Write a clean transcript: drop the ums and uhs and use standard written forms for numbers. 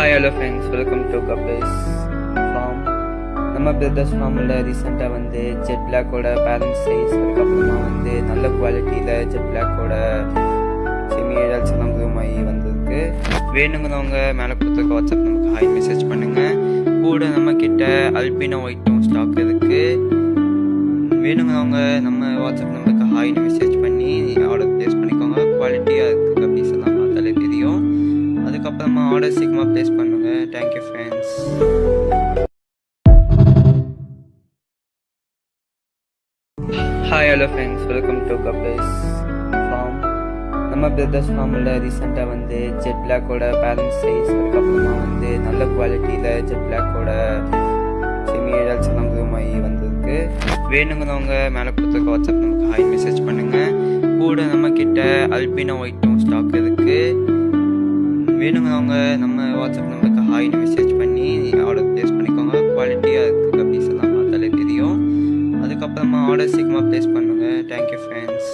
Hi hello friends, welcome to கபேஸ் farm. நம்ம brothers ஃபார்மில் ரீசெண்டாக வந்து ஜெட் பிளாக்கோட பேரண்ட் சைஸ், அதுக்கப்புறமா வந்து நல்ல குவாலிட்டியில் ஜெட் பிளாக்கோட செமி ஏடல்ஸ் எல்லாம் குரூமாகி வந்திருக்கு. வேணுங்கிறவங்க மேலே கொடுத்துருக்க வாட்ஸ்அப் நமக்கு ஹாய் மெசேஜ் பண்ணுங்கள். கூட நம்ம கிட்ட அல்பினோ ஒயிட்டும் ஸ்டாக் இருக்குது. வேணுங்கிறவங்க நம்ம வாட்ஸ்அப் நம்பருக்கு ஹாய்னு மெசேஜ் பண்ணி ஆர்டர் ப்ளேஸ் பண்ணிக்கோங்க. குவாலிட்டியாக இருக்குது, கபீஸ் எல்லாம் பார்த்தாலே தெரியும். அதுக்கப்புறமா ஆர்டர் சீக்கிரமாக ப்ளேஸ் பண்ணுங்க. Thank you friends. Hi hello friends, welcome to கபேஸ் ஃபார்ம். நம்ம பிரதர்ஸ் ஃபார்மில் ரீசெண்டாக வந்து ஜெட் பிளாக்கோட பேரண்ட் சைஸ், அதுக்கப்புறமா வந்து நல்ல குவாலிட்டியில் ஜெட் பிளாக்கோட செமி ஏடல்ஸ் எல்லாம் குரூமாகி வந்திருக்கு. வேணுங்கிறவங்க மேலே கொடுத்துருக்க வாட்ஸ்அப் நமக்கு ஹாய் மெசேஜ் பண்ணுங்கள். கூட நம்ம கிட்ட அல்பினோ ஒயிட்டும் ஸ்டாக் இருக்குது. வேணுங்கிறவங்க நம்ம வாட்ஸ்அப் நம்பருக்கு ஹாய்னு மெசேஜ் பண்ணி ஆர்டர் ப்ளேஸ் பண்ணிக்கோங்க. குவாலிட்டியாக இருக்குது, கபீஸ் எல்லாம் பார்த்தாலே தெரியும். அதுக்கப்புறமா ஆர்டர் சீக்கிரமாக ப்ளேஸ் பண்ணுங்கள். Thank you friends.